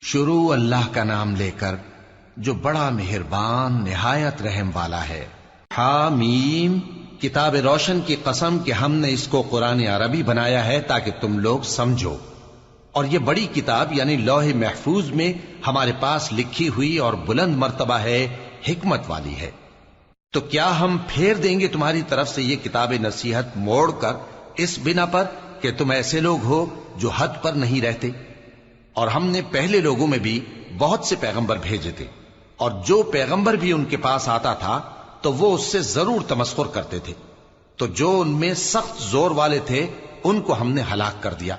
شروع اللہ کا نام لے کر جو بڑا مہربان نہایت رحم والا ہے۔ حامیم، کتاب روشن کی قسم کہ ہم نے اس کو قرآن عربی بنایا ہے تاکہ تم لوگ سمجھو، اور یہ بڑی کتاب یعنی لوح محفوظ میں ہمارے پاس لکھی ہوئی اور بلند مرتبہ ہے، حکمت والی ہے۔ تو کیا ہم پھیر دیں گے تمہاری طرف سے یہ کتاب نصیحت موڑ کر اس بنا پر کہ تم ایسے لوگ ہو جو حد پر نہیں رہتے؟ اور ہم نے پہلے لوگوں میں بھی بہت سے پیغمبر بھیجے تھے، اور جو پیغمبر بھی ان کے پاس آتا تھا تو وہ اس سے ضرور تمسخر کرتے تھے، تو جو ان میں سخت زور والے تھے ان کو ہم نے ہلاک کر دیا،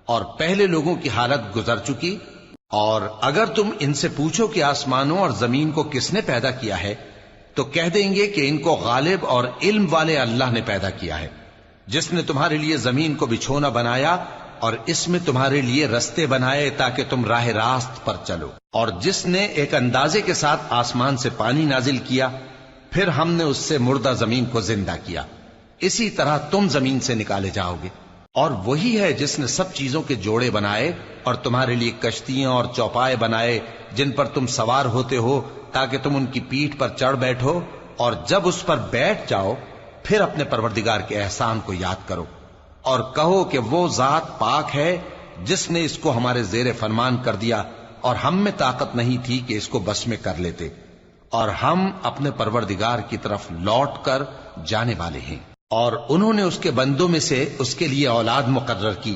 اور پہلے لوگوں کی حالت گزر چکی۔ اور اگر تم ان سے پوچھو کہ آسمانوں اور زمین کو کس نے پیدا کیا ہے تو کہہ دیں گے کہ ان کو غالب اور علم والے اللہ نے پیدا کیا ہے، جس نے تمہارے لیے زمین کو بچھونا بنایا اور اس میں تمہارے لیے رستے بنائے تاکہ تم راہ راست پر چلو، اور جس نے ایک اندازے کے ساتھ آسمان سے پانی نازل کیا، پھر ہم نے اس سے مردہ زمین کو زندہ کیا، اسی طرح تم زمین سے نکالے جاؤ گے۔ اور وہی ہے جس نے سب چیزوں کے جوڑے بنائے اور تمہارے لیے کشتیاں اور چوپائے بنائے جن پر تم سوار ہوتے ہو تاکہ تم ان کی پیٹھ پر چڑھ بیٹھو، اور جب اس پر بیٹھ جاؤ پھر اپنے پروردگار کے احسان کو یاد کرو اور کہو کہ وہ ذات پاک ہے جس نے اس کو ہمارے زیر فرمان کر دیا اور ہم میں طاقت نہیں تھی کہ اس کو بس میں کر لیتے، اور ہم اپنے پروردگار کی طرف لوٹ کر جانے والے ہیں۔ اور انہوں نے اس کے بندوں میں سے اس کے لیے اولاد مقرر کی،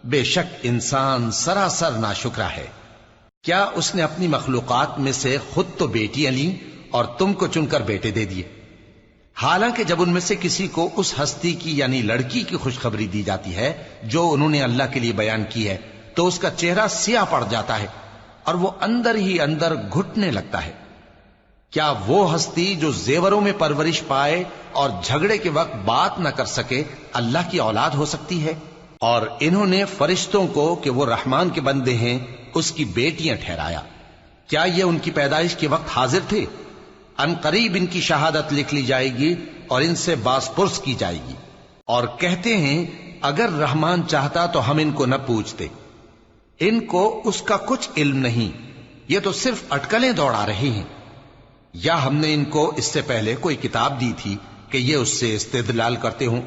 بے شک انسان سراسر ناشکرا ہے۔ کیا اس نے اپنی مخلوقات میں سے خود تو بیٹیاں لیں اور تم کو چن کر بیٹے دے دیے؟ حالانکہ جب ان میں سے کسی کو اس ہستی کی یعنی لڑکی کی خوشخبری دی جاتی ہے جو انہوں نے اللہ کے لیے بیان کی ہے تو اس کا چہرہ سیاہ پڑ جاتا ہے اور وہ اندر ہی اندر گھٹنے لگتا ہے۔ کیا وہ ہستی جو زیوروں میں پرورش پائے اور جھگڑے کے وقت بات نہ کر سکے اللہ کی اولاد ہو سکتی ہے؟ اور انہوں نے فرشتوں کو کہ وہ رحمان کے بندے ہیں اس کی بیٹیاں ٹھہرایا۔ کیا یہ ان کی پیدائش کے وقت حاضر تھے؟ ان قریب ان کی شہادت لکھ لی جائے گی اور ان سے باز پرس کی جائے گی، اور کہتے ہیں اگر رحمان چاہتا تو ہم ان کو نہ پوچھتے، ان کو اس کا کچھ علم نہیں، یہ تو صرف اٹکلیں دوڑا رہے ہیں۔ یا ہم نے ان کو اس سے پہلے کوئی کتاب دی تھی کہ یہ اس سے استدلال کرتے ہوں؟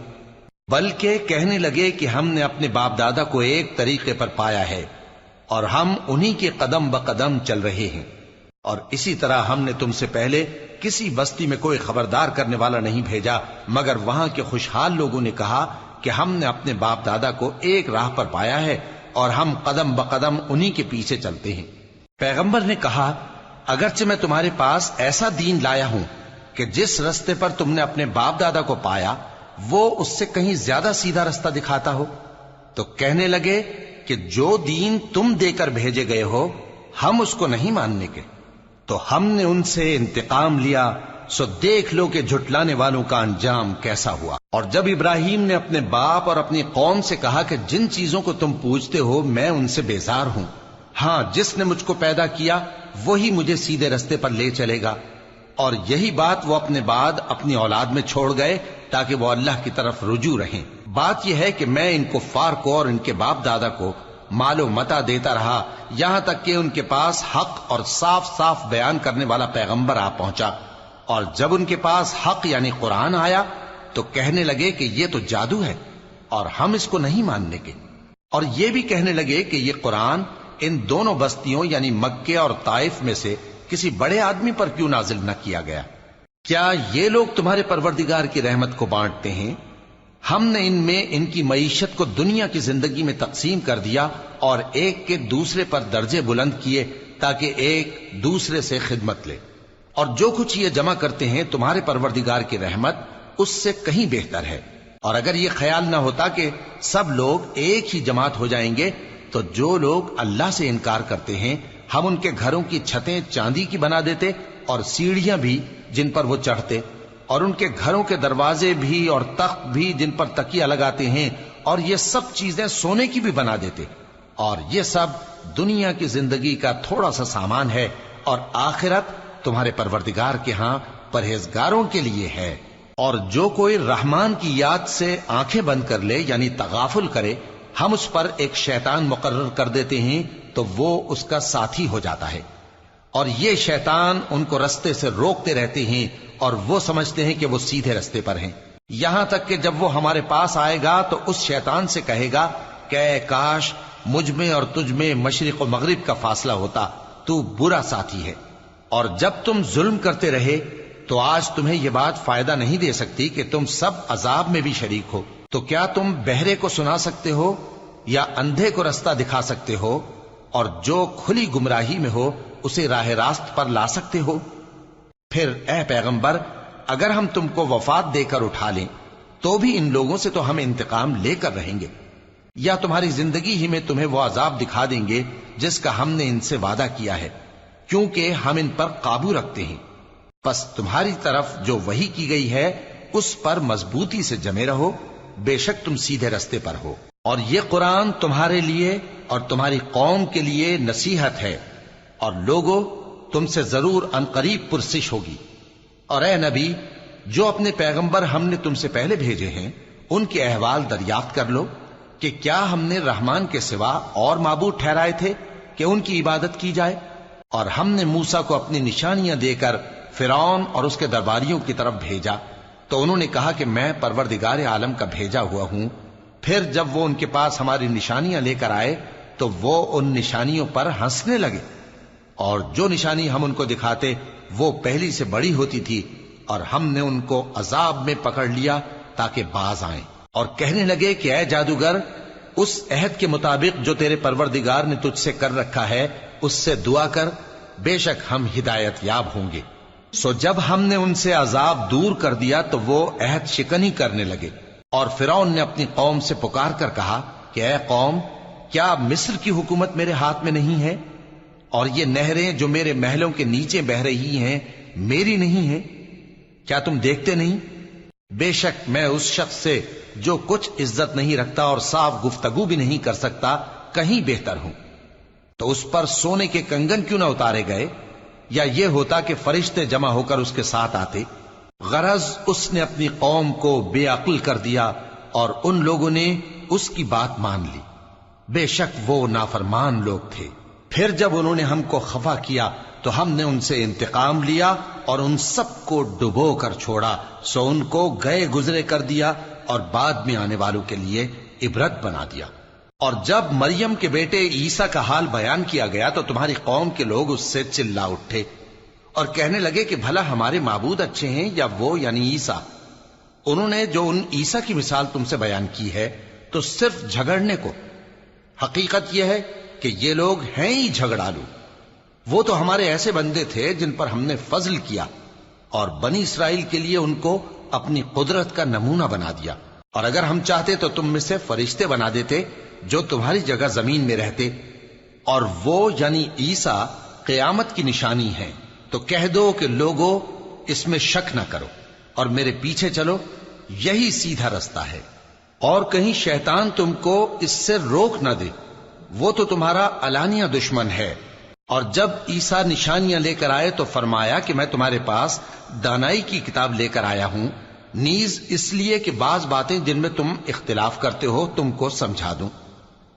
بلکہ کہنے لگے کہ ہم نے اپنے باپ دادا کو ایک طریقے پر پایا ہے اور ہم انہی کے قدم بقدم چل رہے ہیں، اور اسی طرح ہم نے تم سے پہلے کسی بستی میں کوئی خبردار کرنے والا نہیں بھیجا مگر وہاں کے خوشحال لوگوں نے کہا کہ ہم نے اپنے باپ دادا کو ایک راہ پر پایا ہے اور ہم قدم بقدم انہی کے پیچھے چلتے ہیں۔ پیغمبر نے کہا اگرچہ میں تمہارے پاس ایسا دین لایا ہوں کہ جس رستے پر تم نے اپنے باپ دادا کو پایا وہ اس سے کہیں زیادہ سیدھا رستہ دکھاتا ہو، تو کہنے لگے کہ جو دین تم دے کر بھیجے گئے ہو ہم اس کو نہیں ماننے کے، تو ہم نے ان سے انتقام لیا، سو دیکھ لو کہ جھٹلانے والوں کا انجام کیسا ہوا۔ اور جب ابراہیم نے اپنے باپ اور اپنی قوم سے کہا کہ جن چیزوں کو تم پوجتے ہو میں ان سے بیزار ہوں، ہاں جس نے مجھ کو پیدا کیا وہی مجھے سیدھے رستے پر لے چلے گا، اور یہی بات وہ اپنے بعد اپنی اولاد میں چھوڑ گئے تاکہ وہ اللہ کی طرف رجوع رہیں۔ بات یہ ہے کہ میں ان کفار کو اور ان کے باپ دادا کو مال و متاع دیتا رہا یہاں تک کہ ان کے پاس حق اور صاف صاف بیان کرنے والا پیغمبر آ پہنچا، اور جب ان کے پاس حق یعنی قرآن آیا تو کہنے لگے کہ یہ تو جادو ہے اور ہم اس کو نہیں ماننے کے، اور یہ بھی کہنے لگے کہ یہ قرآن ان دونوں بستیوں یعنی مکے اور طائف میں سے کسی بڑے آدمی پر کیوں نازل نہ کیا گیا؟ کیا یہ لوگ تمہارے پروردگار کی رحمت کو بانٹتے ہیں؟ ہم نے ان میں ان کی معیشت کو دنیا کی زندگی میں تقسیم کر دیا اور ایک کے دوسرے پر درجے بلند کیے تاکہ ایک دوسرے سے خدمت لے، اور جو کچھ یہ جمع کرتے ہیں تمہارے پروردگار کی رحمت اس سے کہیں بہتر ہے۔ اور اگر یہ خیال نہ ہوتا کہ سب لوگ ایک ہی جماعت ہو جائیں گے تو جو لوگ اللہ سے انکار کرتے ہیں ہم ان کے گھروں کی چھتیں چاندی کی بنا دیتے اور سیڑھیاں بھی جن پر وہ چڑھتے، اور ان کے گھروں کے دروازے بھی اور تخت بھی جن پر تکیہ لگاتے ہیں، اور یہ سب چیزیں سونے کی بھی بنا دیتے، اور یہ سب دنیا کی زندگی کا تھوڑا سا سامان ہے، اور آخرت تمہارے پروردگار کے ہاں پرہیزگاروں کے لیے ہے۔ اور جو کوئی رحمان کی یاد سے آنکھیں بند کر لے یعنی تغافل کرے ہم اس پر ایک شیطان مقرر کر دیتے ہیں تو وہ اس کا ساتھی ہو جاتا ہے، اور یہ شیطان ان کو رستے سے روکتے رہتے ہیں اور وہ سمجھتے ہیں کہ وہ سیدھے رستے پر ہیں، یہاں تک کہ جب وہ ہمارے پاس آئے گا تو اس شیطان سے کہے گا کہ اے کاش مجھ میں اور تجھ میں مشرق و مغرب کا فاصلہ ہوتا، تو برا ساتھی ہے۔ اور جب تم ظلم کرتے رہے تو آج تمہیں یہ بات فائدہ نہیں دے سکتی کہ تم سب عذاب میں بھی شریک ہو، تو کیا تم بہرے کو سنا سکتے ہو یا اندھے کو رستہ دکھا سکتے ہو، اور جو کھلی گمراہی میں ہو اسے راہ راست پر لا سکتے ہو؟ پھر اے پیغمبر، اگر ہم تم کو وفات دے کر اٹھا لیں تو بھی ان لوگوں سے تو ہم انتقام لے کر رہیں گے، یا تمہاری زندگی ہی میں تمہیں وہ عذاب دکھا دیں گے جس کا ہم نے ان سے وعدہ کیا ہے، کیونکہ ہم ان پر قابو رکھتے ہیں۔ پس تمہاری طرف جو وحی کی گئی ہے اس پر مضبوطی سے جمے رہو، بے شک تم سیدھے رستے پر ہو، اور یہ قرآن تمہارے لیے اور تمہاری قوم کے لیے نصیحت ہے، اور لوگوں تم سے ضرور عنقریب پرسش ہوگی۔ اور اے نبی، جو اپنے پیغمبر ہم نے تم سے پہلے بھیجے ہیں ان کے احوال دریافت کر لو کہ کیا ہم نے رحمان کے سوا اور معبود ٹھہرائے تھے کہ ان کی عبادت کی جائے؟ اور ہم نے موسیٰ کو اپنی نشانیاں دے کر فرعون اور اس کے درباریوں کی طرف بھیجا، تو انہوں نے کہا کہ میں پروردگار عالم کا بھیجا ہوا ہوں۔ پھر جب وہ ان کے پاس ہماری نشانیاں لے کر آئے تو وہ ان نشانیوں پر ہنسنے لگے، اور جو نشانی ہم ان کو دکھاتے وہ پہلی سے بڑی ہوتی تھی، اور ہم نے ان کو عذاب میں پکڑ لیا تاکہ باز آئیں، اور کہنے لگے کہ اے جادوگر، اس عہد کے مطابق جو تیرے پروردگار نے تجھ سے کر رکھا ہے اس سے دعا کر، بے شک ہم ہدایت یاب ہوں گے۔ سو جب ہم نے ان سے عذاب دور کر دیا تو وہ عہد شکنی کرنے لگے، اور فرعون نے اپنی قوم سے پکار کر کہا کہ اے قوم، کیا مصر کی حکومت میرے ہاتھ میں نہیں ہے، اور یہ نہریں جو میرے محلوں کے نیچے بہ رہی ہیں میری نہیں ہیں؟ کیا تم دیکھتے نہیں؟ بے شک میں اس شخص سے جو کچھ عزت نہیں رکھتا اور صاف گفتگو بھی نہیں کر سکتا کہیں بہتر ہوں۔ تو اس پر سونے کے کنگن کیوں نہ اتارے گئے، یا یہ ہوتا کہ فرشتے جمع ہو کر اس کے ساتھ آتے؟ غرض اس نے اپنی قوم کو بے عقل کر دیا اور ان لوگوں نے اس کی بات مان لی، بے شک وہ نافرمان لوگ تھے۔ پھر جب انہوں نے ہم کو خفا کیا تو ہم نے ان سے انتقام لیا اور ان سب کو ڈبو کر چھوڑا، سو ان کو گئے گزرے کر دیا اور بعد میں آنے والوں کے لیے عبرت بنا دیا۔ اور جب مریم کے بیٹے عیسیٰ کا حال بیان کیا گیا تو تمہاری قوم کے لوگ اس سے چلا اٹھے اور کہنے لگے کہ بھلا ہمارے معبود اچھے ہیں یا وہ یعنی عیسیٰ؟ انہوں نے جو ان عیسیٰ کی مثال تم سے بیان کی ہے تو صرف جھگڑنے کو، حقیقت یہ ہے کہ یہ لوگ ہیں ہی جھگڑالو۔ وہ تو ہمارے ایسے بندے تھے جن پر ہم نے فضل کیا، اور بنی اسرائیل کے لیے ان کو اپنی قدرت کا نمونہ بنا دیا، اور اگر ہم چاہتے تو تم میں سے فرشتے بنا دیتے جو تمہاری جگہ زمین میں رہتے، اور وہ یعنی عیسیٰ قیامت کی نشانی ہے۔ تو کہہ دو کہ لوگوں اس میں شک نہ کرو اور میرے پیچھے چلو، یہی سیدھا رستہ ہے، اور کہیں شیطان تم کو اس سے روک نہ دے، وہ تو تمہارا علانیہ دشمن ہے۔ اور جب عیسیٰ نشانیاں لے کر آئے تو فرمایا کہ میں تمہارے پاس دانائی کی کتاب لے کر آیا ہوں، نیز اس لیے کہ بعض باتیں جن میں تم اختلاف کرتے ہو تم کو سمجھا دوں۔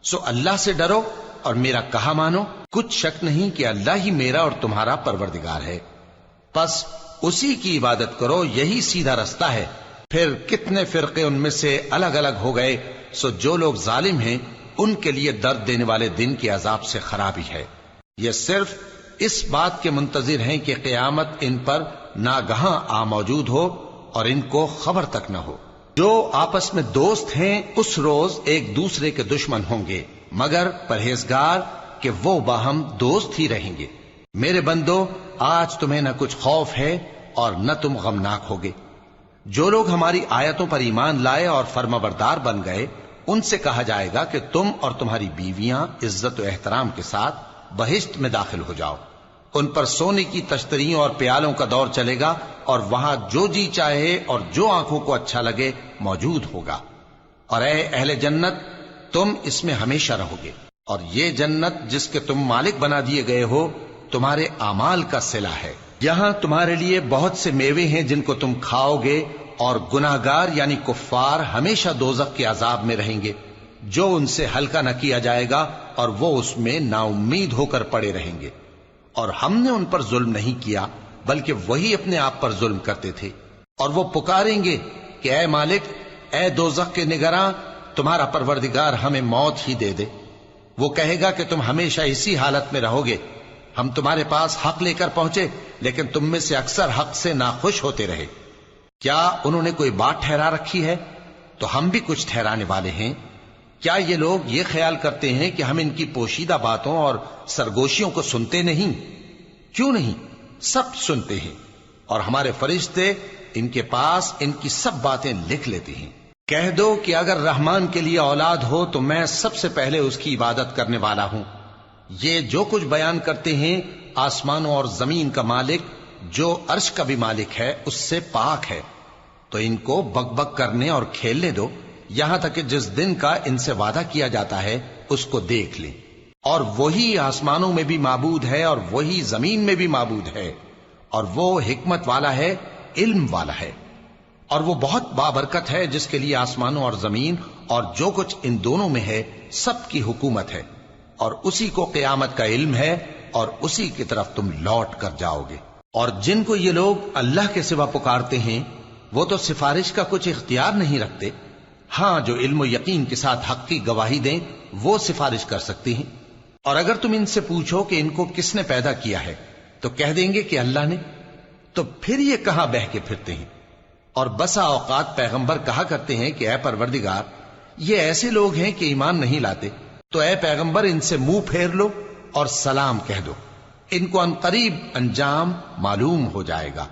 سو اللہ سے ڈرو اور میرا کہا مانو، کچھ شک نہیں کہ اللہ ہی میرا اور تمہارا پروردگار ہے، پس اسی کی عبادت کرو، یہی سیدھا رستہ ہے۔ پھر کتنے فرقے ان میں سے الگ الگ ہو گئے، سو جو لوگ ظالم ہیں ان کے لیے درد دینے والے دن کے عذاب سے خرابی ہے۔ یہ صرف اس بات کے منتظر ہیں کہ قیامت ان پر ناگہاں آ موجود ہو اور ان کو خبر تک نہ ہو۔ جو آپس میں دوست ہیں اس روز ایک دوسرے کے دشمن ہوں گے، مگر پرہیزگار کہ وہ باہم دوست ہی رہیں گے۔ میرے بندو، آج تمہیں نہ کچھ خوف ہے اور نہ تم غمناک ہوگے۔ جو لوگ ہماری آیتوں پر ایمان لائے اور فرمانبردار بن گئے ان سے کہا جائے گا کہ تم اور تمہاری بیویاں عزت و احترام کے ساتھ بہشت میں داخل ہو جاؤ۔ ان پر سونے کی تشتریوں اور پیالوں کا دور چلے گا، اور وہاں جو جی چاہے اور جو آنکھوں کو اچھا لگے موجود ہوگا۔ اور اے اہل جنت، تم اس میں ہمیشہ رہو گے، اور یہ جنت جس کے تم مالک بنا دیے گئے ہو تمہارے اعمال کا صلہ ہے۔ یہاں تمہارے لیے بہت سے میوے ہیں جن کو تم کھاؤ گے، اور گناہگار یعنی کفار ہمیشہ دوزخ کے عذاب میں رہیں گے، جو ان سے ہلکا نہ کیا جائے گا اور وہ اس میں ناامید ہو کر پڑے رہیں گے۔ اور ہم نے ان پر ظلم نہیں کیا بلکہ وہی اپنے آپ پر ظلم کرتے تھے۔ اور وہ پکاریں گے کہ اے مالک، اے دوزخ کے نگراں، تمہارا پروردگار ہمیں موت ہی دے دے۔ وہ کہے گا کہ تم ہمیشہ اسی حالت میں رہو گے، ہم تمہارے پاس حق لے کر پہنچے لیکن تم میں سے اکثر حق سے ناخوش ہوتے رہے۔ کیا انہوں نے کوئی بات ٹھہرا رکھی ہے؟ تو ہم بھی کچھ ٹھہرانے والے ہیں۔ کیا یہ لوگ یہ خیال کرتے ہیں کہ ہم ان کی پوشیدہ باتوں اور سرگوشیوں کو سنتے نہیں؟ کیوں نہیں، سب سنتے ہیں، اور ہمارے فرشتے ان کے پاس ان کی سب باتیں لکھ لیتے ہیں۔ کہہ دو کہ اگر رحمان کے لیے اولاد ہو تو میں سب سے پہلے اس کی عبادت کرنے والا ہوں۔ یہ جو کچھ بیان کرتے ہیں آسمانوں اور زمین کا مالک جو عرش کا بھی مالک ہے اس سے پاک ہے، تو ان کو بک بک کرنے اور کھیلنے دو یہاں تک کہ جس دن کا ان سے وعدہ کیا جاتا ہے اس کو دیکھ لیں۔ اور وہی آسمانوں میں بھی معبود ہے اور وہی زمین میں بھی معبود ہے، اور وہ حکمت والا ہے، علم والا ہے، اور وہ بہت بابرکت ہے جس کے لیے آسمانوں اور زمین اور جو کچھ ان دونوں میں ہے سب کی حکومت ہے، اور اسی کو قیامت کا علم ہے اور اسی کی طرف تم لوٹ کر جاؤ گے۔ اور جن کو یہ لوگ اللہ کے سوا پکارتے ہیں وہ تو سفارش کا کچھ اختیار نہیں رکھتے، ہاں جو علم و یقین کے ساتھ حق کی گواہی دیں وہ سفارش کر سکتے ہیں۔ اور اگر تم ان سے پوچھو کہ ان کو کس نے پیدا کیا ہے تو کہہ دیں گے کہ اللہ نے، تو پھر یہ کہاں بہہ کے پھرتے ہیں۔ اور بسا اوقات پیغمبر کہا کرتے ہیں کہ اے پروردگار، یہ ایسے لوگ ہیں کہ ایمان نہیں لاتے، تو اے پیغمبر ان سے منہ پھیر لو اور سلام کہہ دو، ان کو عنقریب انجام معلوم ہو جائے گا۔